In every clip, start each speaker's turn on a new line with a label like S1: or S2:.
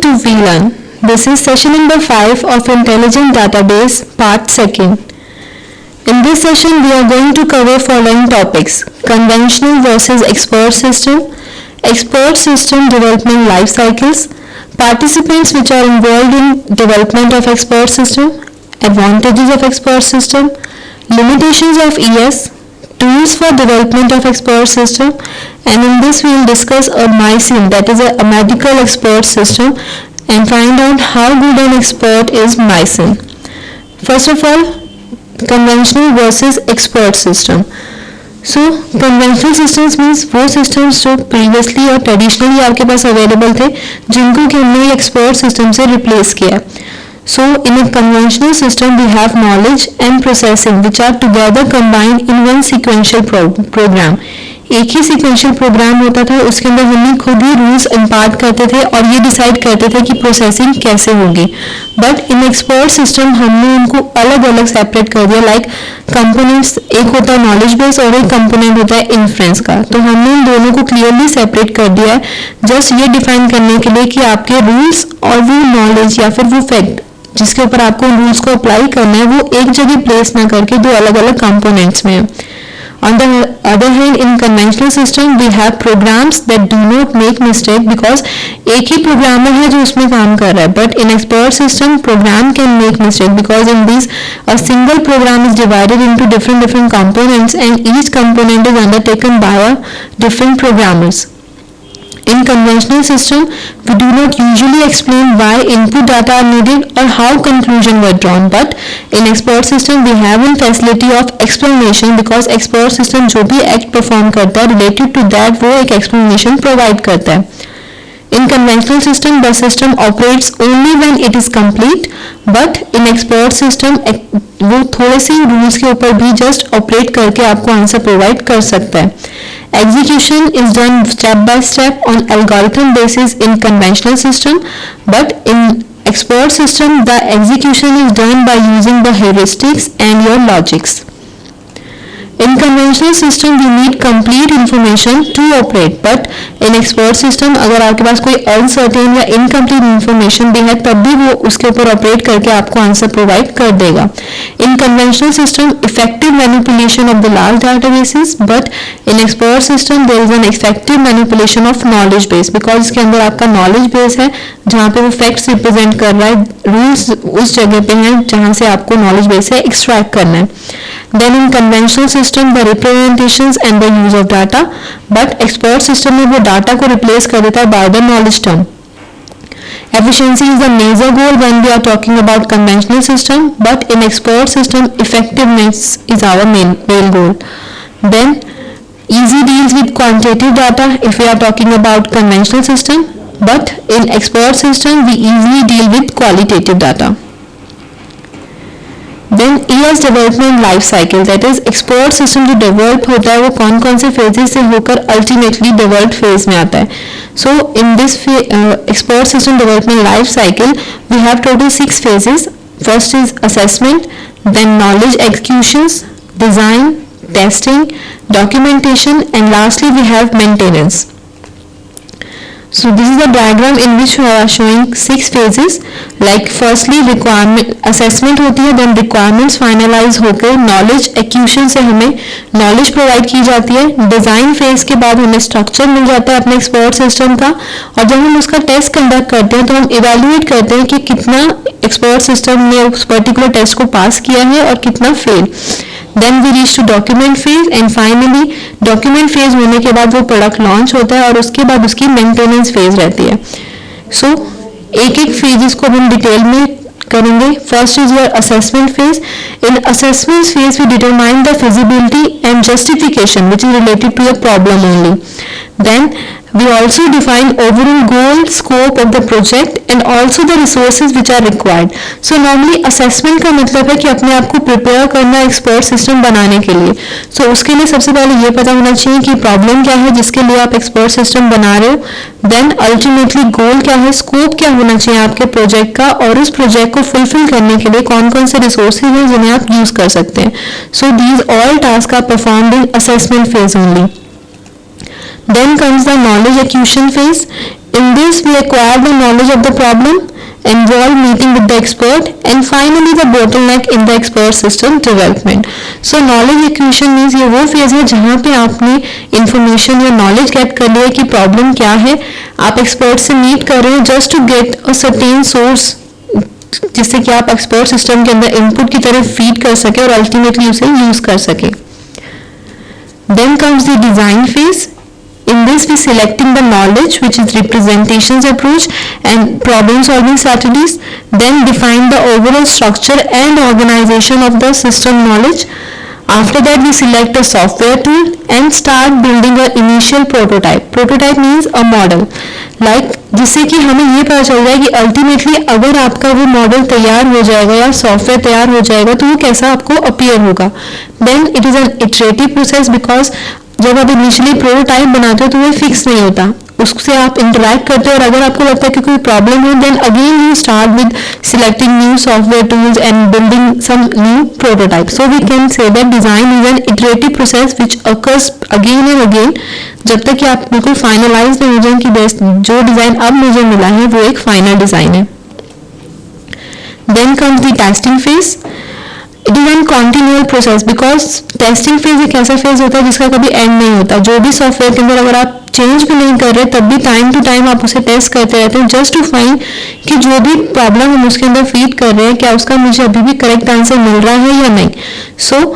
S1: to VLearn. This is session number 5 of Intelligent Database, part 2nd. In this session, we are going to cover following topics: conventional versus expert system development life cycles, participants which are involved in development of expert system, advantages of expert system, limitations of ES, tools for development of expert system, and in this we will discuss a MySIN, that is a medical expert system, and find out how good an expert is MySIN. First of all, conventional versus expert system. So conventional systems means वो systems जो previously और traditionally आपके पास available थे, जिनको कि हमने expert system से replace किया. So in a conventional system we have knowledge and processing which are together combined in one sequential program. एक ही sequential program होता था, उसके अंदर हम खुद ही rules impart करते थे और ये decide करते थे कि processing कैसे होगी. But in expert system हमने उनको अलग अलग separate कर दिया. Like components, एक होता है knowledge base और एक component होता है inference का. तो हमने इन दोनों को clearly separate कर दिया है, just ये define करने के लिए कि आपके rules और वो knowledge या फिर वो fact जिसके ऊपर आपको रूल्स को अप्लाई करना है वो एक जगह प्लेस ना करके दो अलग अलग कंपोनेंट्स में है. On the other hand, in conventional system we have programs that do not make mistake because एक ही प्रोग्रामर है जो उसमें काम कर रहा है. But in expert system program can make mistake because in this a single program is divided into different components and each component is undertaken by a different programmers. In conventional system, we do not usually explain why input data are needed or how conclusion were drawn. But in expert system, we have a facility of explanation because expert system जो भी act perform करता है related to that वो एक explanation provide करता है. In conventional system, the system operates only when it is complete, but in expert system वो थोड़े से rules के ऊपर भी just operate करके आपको answer provide कर सकता है. Execution is done step by step on algorithm basis in conventional system, but in expert system the execution is done by using the heuristics and your logics. In conventional system we need complete information to operate, but in expert system अगर आपके पास कोई uncertain या incomplete information भी है तब भी वो उसके ऊपर operate करके आपको answer provide कर देगा. In conventional system effective manipulation of the large databases, but in expert system there is an effective manipulation of knowledge base because इसके अंदर आपका knowledge base है जहाँ पे वो facts represent कर रहा है, rules उस जगह पे हैं जहाँ से आपको knowledge base से extract करना है. Then in conventional system the representations and the use of data, but expert system में वो data को replace कर देता है by the knowledge term. Efficiency is the major goal when we are talking about conventional system, but in expert system effectiveness is our main goal. Then easy deals with quantitative data if we are talking about conventional system, but in expert system we easily deal with qualitative data. Then ES development life cycle, that is expert system जो develop होता है वो कौन कौन से phases से होकर ultimately developed phase में आता है. So in this expert system development life cycle we have total 6 phases. First is assessment, then knowledge executions, design, testing, documentation, and lastly we have maintenance. So this is a diagram in which we are showing 6 phases. Like firstly requirement assessment होती है, then requirements finalize होकर knowledge acquisition से हमें knowledge provide की जाती है. design phase के बाद हमें structure मिल जाता है अपने expert system का, और जब हम उसका test conduct करते हैं तो हम evaluate करते हैं कि कितना expert system ने उस particular test को pass किया है और कितना fail. Then we reach to document phase and finally document phase होने के बाद वो product launch होता है और उसके बाद उसकी maintenance phase रहती है. So एक एक phases को हम डिटेल में करेंगे. First is your assessment phase. In assessment phase we determine the feasibility and justification which is related to a problem only. Then we also define overall goal, scope of the project and also the resources which are required. So normally assessment का मतलब है कि अपने आप को prepare करना expert system बनाने के लिए. So उसके लिए सबसे पहले ये पता होना चाहिए कि problem क्या है जिसके लिए आप expert system बना रहे हो. Then ultimately goal क्या है, scope क्या होना चाहिए आपके project का, और उस project को fulfill करने के लिए कौन कौन से resources हैं जिन्हें आप use कर सकते हैं. So these all tasks are performed in assessment phase only. Then comes the knowledge acquisition phase. In this, we acquire the knowledge of the problem, involve meeting with the expert, and finally the bottleneck in the expert system development. So knowledge acquisition means ये वो phase है जहाँ पे आपने information या knowledge gate कर लिया कि प्रॉब्लम क्या है, आप एक्सपर्ट से मीट कर रहे हो just to get a certain source जिससे कि आप एक्सपर्ट सिस्टम के अंदर इनपुट की तरह फीड कर सके और अल्टीमेटली उसे यूज कर सके. Then comes the design phase. In this, we selecting the knowledge, which is representations approach and problem solving strategies. Then define the overall structure and organization of the system knowledge. After that, we select a software tool and start building an initial prototype. Prototype means a model. जिससे कि हमें ये पता चल जाए कि ultimately अगर आपका वो मॉडल तैयार हो जाएगा या सॉफ्टवेयर तैयार हो जाएगा तो वो कैसा आपको अपीयर होगा. Then it is an iterative process because जब आप इनिशियली प्रोटोटाइप बनाते हो तो वो फिक्स नहीं होता, उससे आप इंटरैक्ट करते हो और अगर आपको लगता है कि कोई प्रॉब्लम है then again you start with selecting new software tools and building some new prototype. So we can say that design is an iterative process which occurs again and again जब तक कि आप बिल्कुल फाइनलाइज नहीं हो जाए कि बेस्ट जो डिजाइन अब मुझे मिला है वो एक फाइनल डिजाइन है. Then comes the testing phase. It is an continual process because testing phase एक ऐसा फेज होता है जिसका कभी एंड नहीं होता. जो भी सॉफ्टवेयर के अंदर अगर आप चेंज भी नहीं कर रहे तब भी टाइम टू टाइम आप उसे टेस्ट करते रहते हैं जस्ट टू फाइंड कि जो भी प्रॉब्लम हम उसके अंदर फीड कर रहे हैं क्या उसका मुझे अभी भी करेक्ट आंसर मिल रहा है या नहीं. सो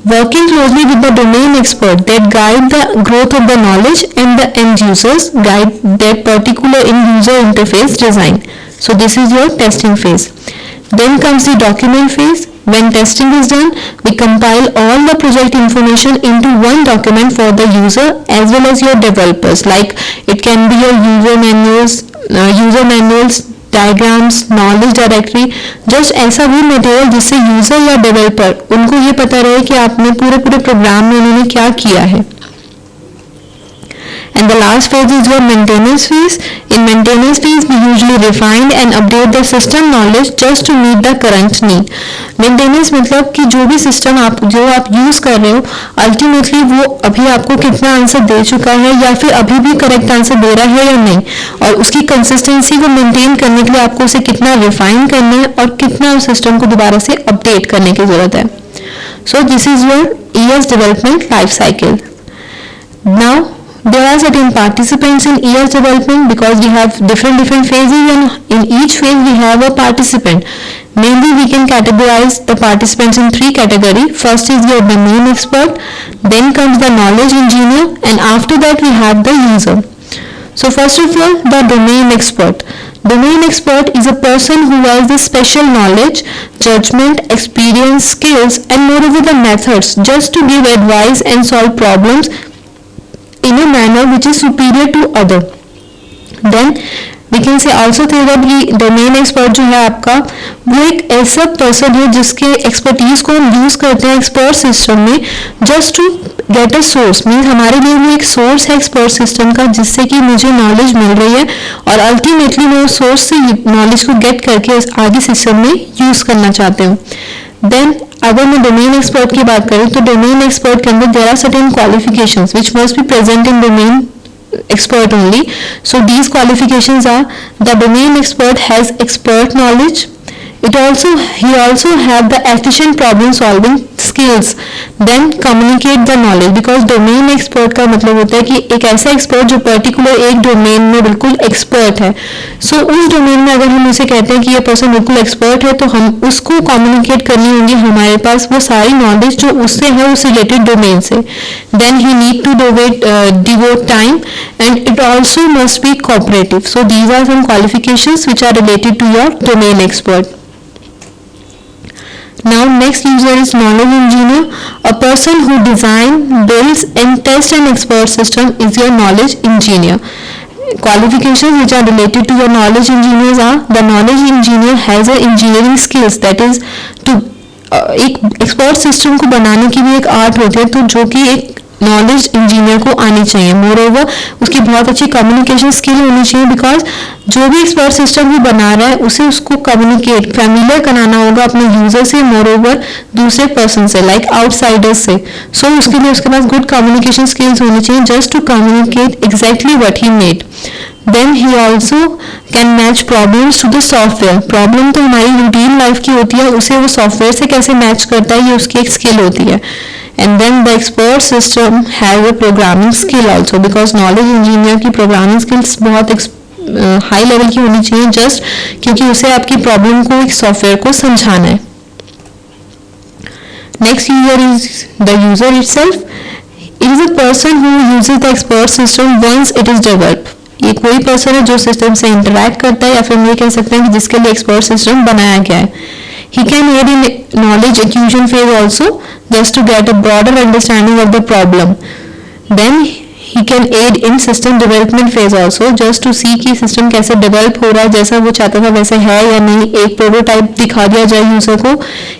S1: working closely with the domain expert that guide the growth of the knowledge and the end users guide that particular in user interface design. So this is your testing phase. Then comes the document phase. When testing is done, we compile all the project information into one document for the user as well as your developers. Like it can be your user manuals, diagrams, knowledge directory, just ऐसा भी material जिससे user या developer उनको ये पता रहे कि आपने पूरे प्रोग्राम में उन्होंने क्या किया है. And the last phase is your maintenance phase. In maintenance phase, we usually refine and update the system knowledge just to meet the current need. Maintenance मतलब कि जो भी सिस्टम आप यूज कर रहे हो अल्टीमेटली वो अभी आपको कितना आंसर दे चुका है या फिर अभी भी करेक्ट आंसर दे रहा है या नहीं, और उसकी कंसिस्टेंसी को मेंटेन करने के लिए आपको उसे कितना रिफाइन करना है और कितना उस सिस्टम को दोबारा से अपडेट करने की जरूरत है. So this is your ES development life cycle. Now there are certain participants in ES development because we have different phases and in each phase we have a participant. Mainly we can categorize the participants in three categories. First is your domain expert, then comes the knowledge engineer, and after that we have the user. So first of all, the domain expert. Domain expert is a person who has the special knowledge, judgment, experience, skills and moreover the methods just to give advice and solve problems in a manner which is superior to other. Then we can say also that the domain expert जो है आपका वो एक ऐसा person है जिसके expertise को हम यूज करते हैं एक्सपर्ट सिस्टम में just to get a source. Means हमारे लिए वो एक सोर्स है एक्सपर्ट सिस्टम का जिससे कि मुझे नॉलेज मिल रही है और अल्टीमेटली मैं उस सोर्स से नॉलेज को गेट करके आगे सिस्टम में यूज करना चाहते हूँ. देन अगर मैं डोमेन एक्सपर्ट की बात करूँ तो डोमेन एक्सपर्ट के अंदर there are certain qualifications which must be present in domain expert only. So these qualifications are the domain expert has expert knowledge. He also have the efficient problem solving skills. Then communicate the knowledge because domain expert का मतलब होता है कि एक ऐसा expert जो particular एक domain में बिल्कुल expert है. So उस domain में अगर हम उसे कहते हैं कि ये person बिल्कुल expert है तो हम उसको communicate करनी होगी हमारे पास वो सारी knowledge जो उससे है उस related domain से. Then he need to devote time and it also must be cooperative. So these are some qualifications which are related to your domain expert. Now next user is knowledge engineer. A person who design, builds and tests an expert system is your knowledge engineer. Qualifications which are related to your knowledge engineers are the knowledge engineer has a engineering skills that is to एक expert system को बनाने की भी एक art होती है तो जो कि एक नॉलेज इंजीनियर को आनी चाहिए। मोर ओवर उसकी बहुत अच्छी कम्युनिकेशन स्किल होनी चाहिए, बिकॉज जो भी एक्सपर्ट सिस्टम भी बना रहा है उसे उसको कम्युनिकेट फैमिलियर कराना होगा अपने यूजर से, मोर ओवर दूसरे पर्सन से, लाइक आउटसाइडर्स से। सो उसके लिए उसके पास गुड कम्युनिकेशन स्किल्स होनी चाहिए just to communicate exactly what he need. Then he also can match problems to the software. Problem तो हमारी रूटीन लाइफ की होती है, उसे वो सॉफ्टवेयर से कैसे मैच करता है ये उसकी एक स्किल होती है। And then the expert system has a programming skill also, because knowledge engineer की programming skills बहुत हाई लेवल की होनी चाहिए, जस्ट क्योंकि उसे आपकी प्रॉब्लम को एक सॉफ्टवेयर को समझाना है। Next user is the user itself. It is a person who uses the expert system once it is developed. ये कोई पर्सन है जो सिस्टम से इंटरैक्ट करता है, या फिर हम ये कह सकते हैं कि जिसके लिए एक्सपर्ट सिस्टम बनाया गया है। He can aid in knowledge acquisition phase also, just to get a broader understanding of the problem. Then he can aid in system development phase also, just to see कि system कैसे develop हो रहा है, जैसा वो चाहता था वैसे है या नहीं। एक प्रोटोटाइप दिखा दिया जाए यूजर को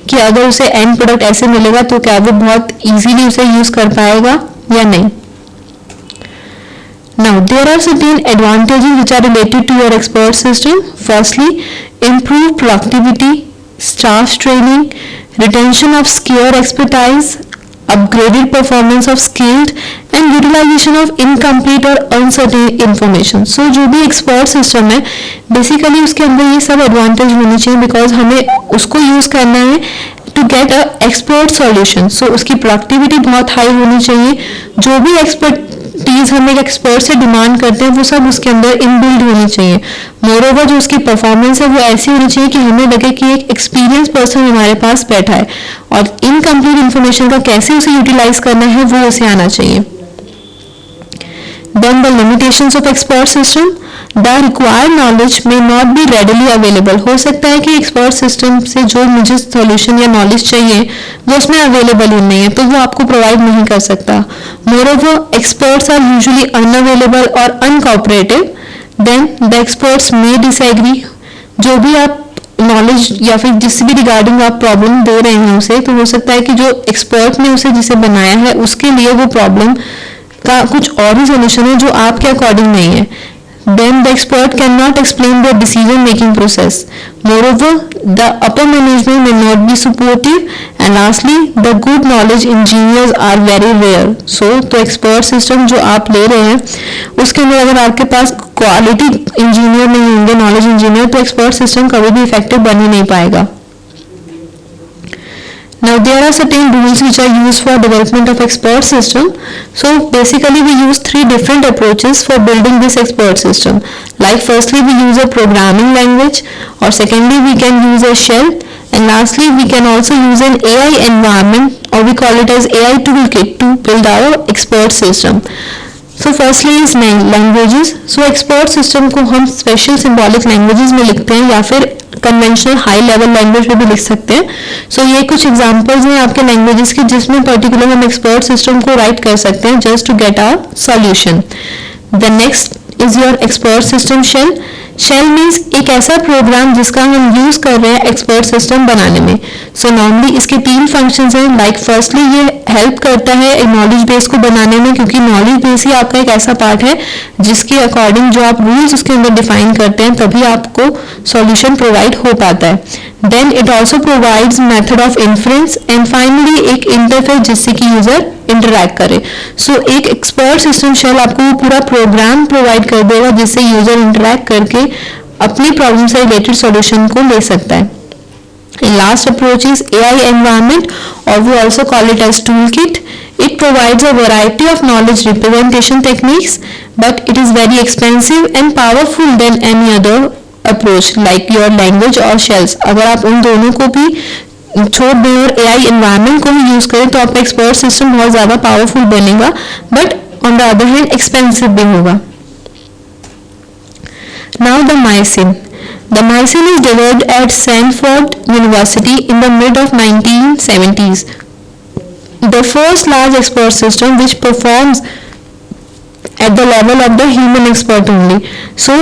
S1: कि अगर उसे एंड प्रोडक्ट ऐसे मिलेगा तो क्या वो बहुत इजीली उसे यूज कर पाएगा या नहीं। Now there are certain advantages which are related to your expert system. Firstly, improved productivity, staff training, retention of scarce expertise, upgraded performance of skilled, and utilization of incomplete or uncertain information. So जो भी expert system है basically उसके अंदर ये सब advantage होनी चाहिए, because हमें उसको use करना है to get a expert solution. So उसकी productivity बहुत high होनी चाहिए। जो भी एक्सपर्टीज हम एक एक्सपर्ट से डिमांड करते हैं वो सब उसके अंदर इनबिल्ड होनी चाहिए। मोरओवर जो उसकी परफॉर्मेंस है वो ऐसी होनी चाहिए कि हमें लगे कि एक एक्सपीरियंस पर्सन हमारे पास बैठा है, और इनकम्प्लीट इंफॉर्मेशन का कैसे उसे यूटिलाइज करना है वो उसे आना चाहिए। Then the limitations of expert system. The required knowledge may not be readily available. हो सकता है कि एक्सपर्ट सिस्टम से जो मुझे सॉल्यूशन या नॉलेज चाहिए वो उसमें अवेलेबल ही नहीं है, तो वो आपको प्रोवाइड नहीं कर सकता। Moreover experts are usually unavailable और uncooperative. Then the experts may disagree. जो भी आप नॉलेज या फिर जिस भी रिगार्डिंग आप प्रॉब्लम दे रहे हैं उसे, तो हो सकता है कि जो एक्सपर्ट ने उसे जिसे बनाया है उसके लिए वो प्रॉब्लम का कुछ और ही सोल्यूशन है जो आपके अकॉर्डिंग नहीं है। Then the expert cannot explain their decision making process. Moreover, the upper management may not be supportive, and lastly, the good knowledge engineers are very rare. So, तो expert system जो आप ले रहे हैं उसके अंदर अगर आपके पास क्वालिटी इंजीनियर नहीं होंगे, नॉलेज इंजीनियर, तो एक्सपर्ट सिस्टम कभी भी इफेक्टिव बन ही नहीं पाएगा। Now there are certain rules which are used for development of expert system. So basically we use three different approaches for building this expert system. Like firstly we use a programming language, or secondly we can use a shell, and lastly we can also use an AI environment, or we call it as AI toolkit, to build our expert system. So firstly is languages. So expert system को हम special symbolic languages में लिखते हैं, या फिर conventional high level language में भी लिख सकते हैं। सो ये कुछ एग्जांपल्स हैं आपके लैंग्वेजेस के जिसमें पर्टिकुलर हम एक्सपर्ट सिस्टम को राइट कर सकते हैं just to get our solution. The next is your expert system shell. Shell means एक ऐसा प्रोग्राम जिसका हम यूज कर रहे हैं एक्सपर्ट सिस्टम बनाने में। सो नॉर्मली इसके तीन फंक्शंस हैं। लाइक फर्स्टली ये हेल्प करता है एक नॉलेज बेस को बनाने में, क्योंकि नॉलेज बेस ही आपका एक ऐसा पार्ट है जिसके अकॉर्डिंग जो आप रूल्स उसके अंदर डिफाइन करते हैं तभी आपको सॉल्यूशन प्रोवाइड हो पाता है। Then it also provides method of inference, and finally एक इंटरफेस जिससे कि यूजर इंटरैक्ट करे। सो एक एक्सपर्ट सिस्टम शेल आपको वो पूरा प्रोग्राम प्रोवाइड कर देगा जिससे यूजर इंटरैक्ट करके अपनी प्रॉब्लम से रिलेटेड सॉल्यूशन को ले सकता है। Last approach is AI environment, or we also call it as toolkit. It provides a variety of knowledge representation techniques, but it is very expensive and powerful than any other approach like your language or shells. अगर आप उन दोनों को भी छोड़ दें और AI environment को भी यूज करें तो आपका एक्सपर्ट सिस्टम बहुत ज्यादा पावरफुल बनेगा, but on the other hand expensive भी होगा। Now the Mycin. The Mycin is developed at Stanford University in the mid of 1970s. The first large expert system which performs at the level of the human expert only. So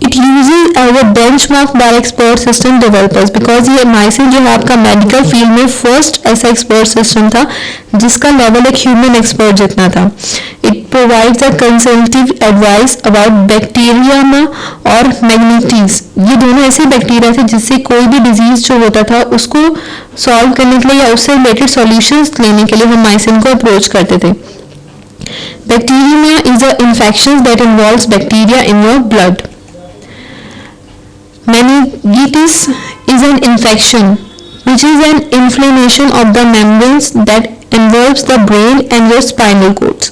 S1: it uses as a benchmark by expert system developers, because ये MYCIN जो है आपका medical field में first ऐसा expert system था जिसका level एक human expert जितना था. It provides a consultative advice about bacteria और मैग्नीटीज. ये दोनों ऐसे बैक्टीरिया थे जिससे कोई भी डिजीज जो होता था उसको सॉल्व करने के लिए या उससे रिलेटेड सॉल्यूशंस लेने के लिए हम माइसिन को अप्रोच करते थे. Bacteremia is an infection that involves bacteria in your blood. Meningitis is an infection which is an inflammation of the membranes that envelops the brain and your spinal cords.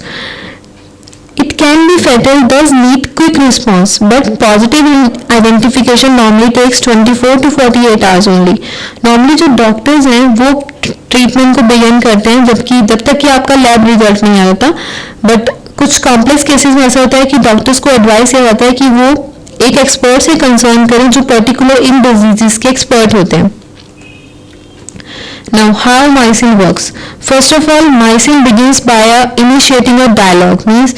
S1: It can be fatal, thus need quick response, but positive identification normally takes 24 to 48 hours only. Normally जो doctors हैं वो treatment को begin करते हैं जब तक कि आपका लैब रिजल्ट नहीं आता. बट कुछ कॉम्प्लेक्स केसेस में ऐसा होता है कि डॉक्टर्स को एडवाइस ये आता है कि वो एक एक्सपर्ट से कंसर्न करें जो पर्टिकुलर इन डिजीजेस के एक्सपर्ट होते हैं. Now, how mycin works? First of all, mycin begins by initiating a dialogue. Means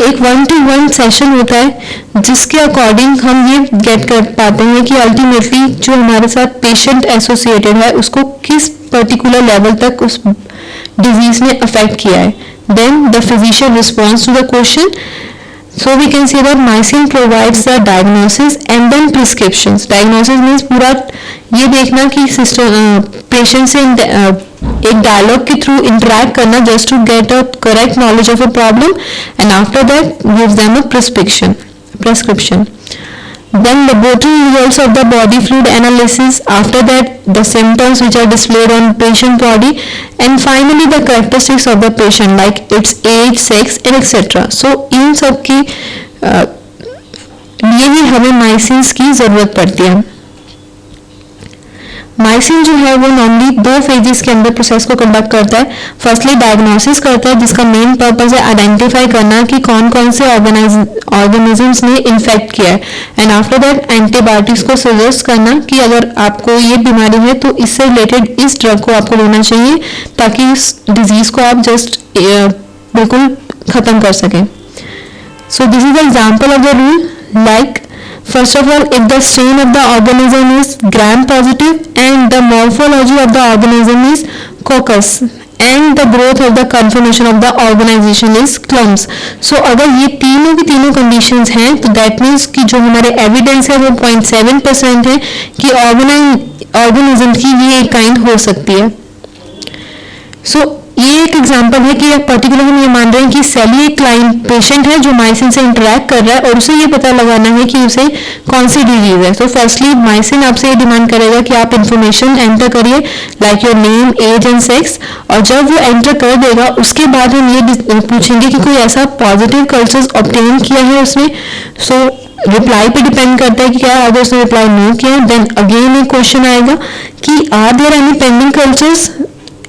S1: एक 1-to-1 सेशन होता है जिसके अकॉर्डिंग हम ये गेट कर पाते हैं कि अल्टीमेटली जो हमारे साथ पेशेंट एसोसिएटेड है उसको किस पर्टिकुलर लेवल तक उस डिजीज ने अफेक्ट किया है. Then the physician responds to the question. So we can say that mycin provides the diagnosis and then prescriptions. Diagnosis means पूरा ये देखना कि पेशेंट से एक डायलॉग के थ्रू इंटरेक्ट करना just to get a correct knowledge of a problem, and after that gives them a prescription. Then laboratory results of the body fluid analysis. After that the symptoms which are displayed on patient body, and finally the characteristics of the patient like its age, sex and etc. So इन सब की लिए ही हमें माइसिन्स की जरूरत पड़ती है. माइसिन जो है वो नॉर्मली 2 फेजेस के अंदर प्रोसेस को कंडक्ट करता है. फर्स्टली डायग्नोसिस करता है जिसका मेन पर्पस है आइडेंटिफाई करना कि कौन कौन से ऑर्गेनिजम्स ने इन्फेक्ट किया है, एंड आफ्टर दैट एंटीबायोटिक्स को सजेस्ट करना कि अगर आपको ये बीमारी है तो इससे रिलेटेड इस ड्रग को आपको लेना चाहिए ताकि इस डिजीज को आप जस्ट बिल्कुल खत्म कर सकें. So this is the example of the rule. Like first of all, if the strain of the organism is gram positive and the morphology of the organism is coccus and the growth of the conformation of the organization is clumps. So अगर ये तीनों की तीनों conditions हैं तो that means कि जो हमारे evidence है वो 0.7% है कि organism की ये एक kind हो सकती है. So ये एक एग्जांपल है कि एक पर्टिकुलर हम ये मान रहे हैं कि सेली एक क्लाइंट पेशेंट है जो माइसिन से इंटरेक्ट कर रहा है और उसे ये पता लगाना है कि उसे कौन सी डिजीज है. तो फर्स्टली माइसिन आपसे ये डिमांड करेगा कि आप इंफॉर्मेशन एंटर करिए like your name, age and sex, और जब वो एंटर कर देगा उसके बाद हम ये पूछेंगे कि कोई ऐसा पॉजिटिव कल्चर्स ऑब्टेन किया है उसने. सो रिप्लाई पे डिपेंड करता है कि क्या अगर उसने रिप्लाई नहीं किया देन अगेन एक क्वेश्चन आएगा कि are there any pending cultures,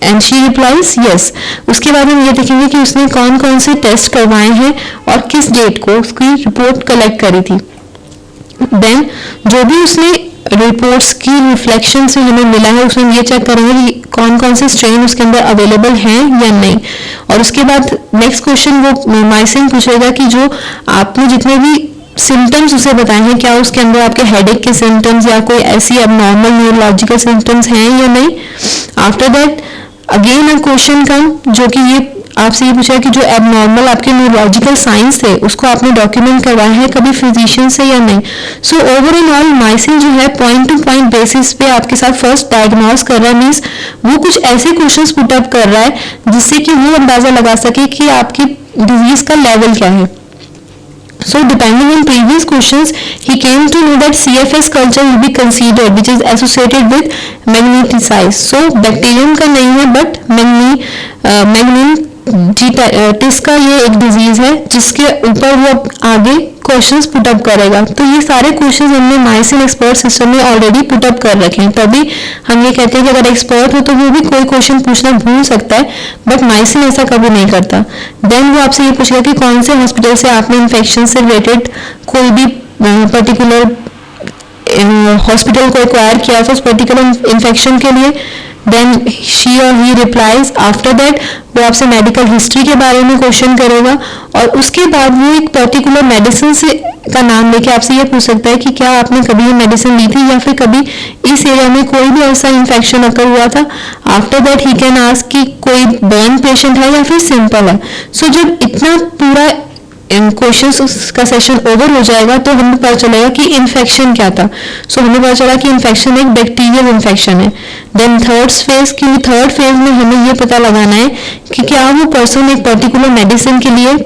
S1: and she replies yes. उसके बाद हम ये देखेंगे कि उसने कौन कौन से टेस्ट करवाए हैं और किस डेट को उसकी रिपोर्ट कलेक्ट करी थी. देन जो भी उसने रिपोर्ट्स की रिफ्लेक्शन से हमें मिला है उसमें ये चेक करेंगे कि कौन कौन से स्ट्रेन उसके अंदर अवेलेबल हैं या नहीं. और उसके बाद नेक्स्ट क्वेश्चन वो माइसिन पूछेगा कि जो आपने जितने भी सिम्टम्स उसे बताए हैं क्या उसके अंदर आपके हेडेक के सिम्टम्स या कोई ऐसी एबनॉर्मल न्यूरोलॉजिकल सिम्टम्स हैं या नहीं. After that again a question come जो कि ये आपसे ये पूछा कि जो एबनॉर्मल आपके न्यूरोलॉजिकल साइंस थे उसको आपने डॉक्यूमेंट करवाया है कभी फिजिशियन से या नहीं. सो ओवरऑल माइसिन जो है पॉइंट टू पॉइंट बेसिस पे आपके साथ फर्स्ट डायग्नोज कर रहा है. मीन्स वो कुछ ऐसे क्वेश्चंस पुट अप कर रहा है जिससे कि वो अंदाजा लगा सके कि आपकी डिजीज का लेवल क्या है. So depending on previous questions, he came to know that CFS culture will be considered, which is associated with magneticize. So bacterium का नहीं है, but meningitis का ये एक डिजीज है जिसके ऊपर वो आगे क्वेश्चंस पुट अप करेगा. तो ये सारे क्वेश्चंस हमने माइसिन एक्सपर्ट सिस्टम में ऑलरेडी पुट अप कर रखे हैं. तभी हम ये कहते हैं कि अगर एक्सपर्ट हो तो वो भी कोई क्वेश्चन पूछना भूल सकता है, बट माइसिन ऐसा कभी नहीं करता. देन वो आपसे ये पूछेगा कि कौन से हॉस्पिटल से आपने इन्फेक्शन से रिलेटेड कोई भी पर्टिकुलर हॉस्पिटल को एक्वायर किया था उस पर्टिकुलर इन्फेक्शन के लिए. देन शी और ही रिप्लाइज. आफ्टर दैट वो आपसे मेडिकल हिस्ट्री के बारे में क्वेश्चन करेगा और उसके बाद वो एक पर्टिकुलर मेडिसिन से का नाम लेके आपसे ये पूछ सकता है कि क्या आपने कभी ये मेडिसिन ली थी या फिर कभी इस एरिया में कोई भी ऐसा इन्फेक्शन अकर हुआ था. After that he can ask कि कोई बर्न पेशेंट है या फिर सिंपल है. सो जब इतना पूरा क्वेश्चंस का सेशन ओवर हो जाएगा तो हमें पता चलेगा कि इन्फेक्शन क्या था. सो हमें पता चला कि इन्फेक्शन एक बैक्टीरियल इन्फेक्शन है. देन थर्ड फेज में हमें ये पता लगाना है कि क्या वो पर्सन एक पर्टिकुलर मेडिसिन के लिए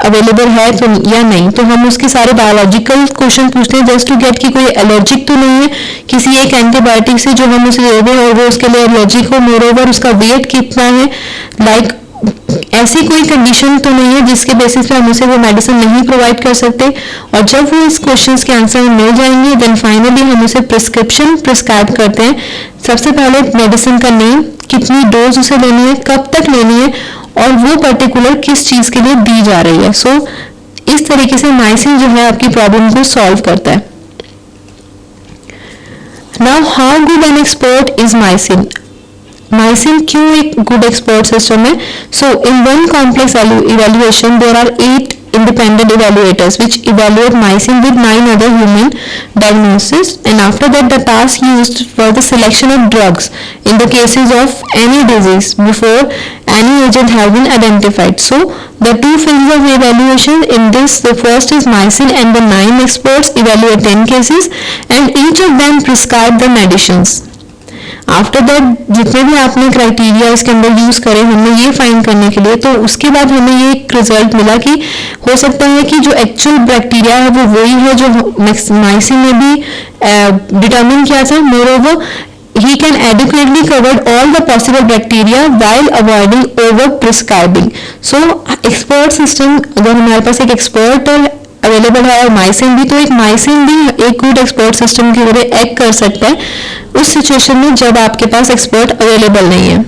S1: अवेलेबल है तो या नहीं. तो हम उसके सारे बायोलॉजिकल क्वेश्चन पूछते हैं जस्ट टू गेट कि कोई एलर्जिक तो नहीं है किसी एक एंटीबायोटिक से जो हम उसे दे दें और वो उसके लिए एलर्जिक हो. मोरओवर उसका वेट कितना है, लाइक ऐसी कोई कंडीशन तो नहीं है जिसके बेसिस पे हम उसे वो मेडिसिन नहीं प्रोवाइड कर सकते. और जब वो इस क्वेश्चंस के आंसर मिल जाएंगे देन फाइनली हम उसे प्रिस्क्रिप्शन प्रिस्क्राइब करते हैं. सबसे पहले मेडिसिन का नेम, कितनी डोज उसे लेनी है, कब तक लेनी है और वो पर्टिकुलर किस चीज के लिए दी जा रही है. सो इस तरीके से माइसिन जो है आपकी प्रॉब्लम को सॉल्व करता है. Now how good an expert is MYCIN. MYCIN क्यों एक गुड एक्सपर्ट सिस्टम है. So in one complex evaluation there are 8 independent evaluators which evaluate mycin with 9 other human diagnoses, and after that the task used for the selection of drugs in the cases of any disease before any agent has been identified. So the two phases of evaluation in this, the first is mycin and the 9 experts evaluate 10 cases and each of them prescribe the medicines. After that जितने भी आपने criteria इसके अंदर use करे हमने ये find करने के लिए, तो उसके बाद हमें ये एक रिजल्ट मिला कि हो सकता है कि जो एक्चुअल बैक्टीरिया है वो वही है जो माइसिन में भी डिटरमिन किया था. Moreover he can adequately cover all the possible bacteria while avoiding over prescribing. So expert system, अगर हमारे पास एक एक्सपर्ट अवेलेबल है और माइसिन भी, तो एक माइसिन भी एक गुड एक्सपर्ट सिस्टम की तरह एक्ट कर सकता है उस सिचुएशन में जब आपके पास एक्सपर्ट अवेलेबल नहीं है.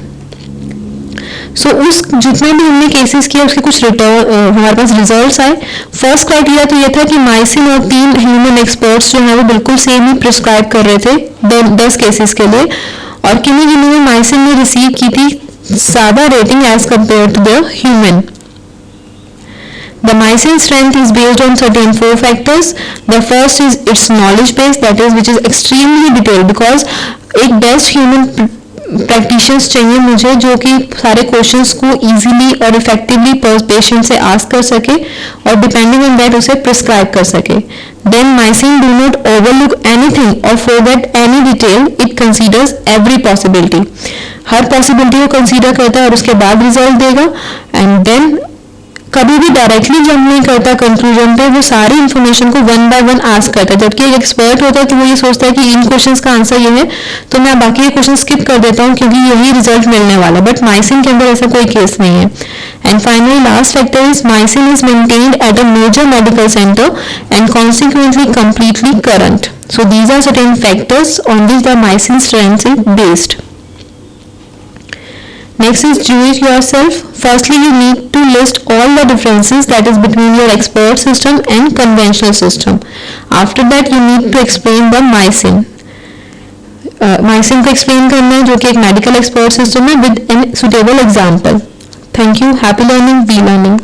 S1: सो उस जितने भी हमने केसेस किए उसके कुछ हमारे पास रिजल्ट्स आए. फर्स्ट क्राइटेरिया तो ये था कि माइसिन और 3 ह्यूमन एक्सपर्ट्स जो है वो बिल्कुल सेम ही प्रिस्क्राइब कर रहे थे 10 केसेस के लिए, और किन्हीं जिन्होंने माइसिन ने रिसीव की थी ज़्यादा rating as compare to the human. The mycin strength is based on certain 4 factors. The first is its knowledge base, that is which is extremely detailed, because एक best human practitioners चाहिए मुझे जो कि सारे questions को easily और effectively patient से ask कर सके और डिपेंडिंग ऑन दैट उसे प्रिस्क्राइब कर सके. Then mycin do not overlook anything or forget any detail. It considers every possibility. Her possibility को कंसीडर करता है और उसके बाद रिजल्ट देगा. एंड देन कभी भी डायरेक्टली जंप नहीं करता कंक्लूजन पे, वो सारी इंफॉर्मेशन को वन बाय वन आस्क करता है. जबकि एक एक्सपर्ट होता है तो वो ये सोचता है कि इन क्वेश्चंस का आंसर ये है तो मैं बाकी के क्वेश्चन स्किप कर देता हूँ क्योंकि यही रिजल्ट मिलने वाला. बट माइसिन के अंदर ऐसा कोई केस नहीं है. And finally last factor is MYCIN is maintained at a major medical centre and consequently completely current. So these are certain factors on which the MYCIN strength is based. Next is do it yourself. Firstly, you need to list all the differences that is between your expert system and conventional system. After that, you need to explain the mycin. Mycin को explain करना है जो कि एक medical expert system है with a suitable example. Thank you. Happy learning. Be learning.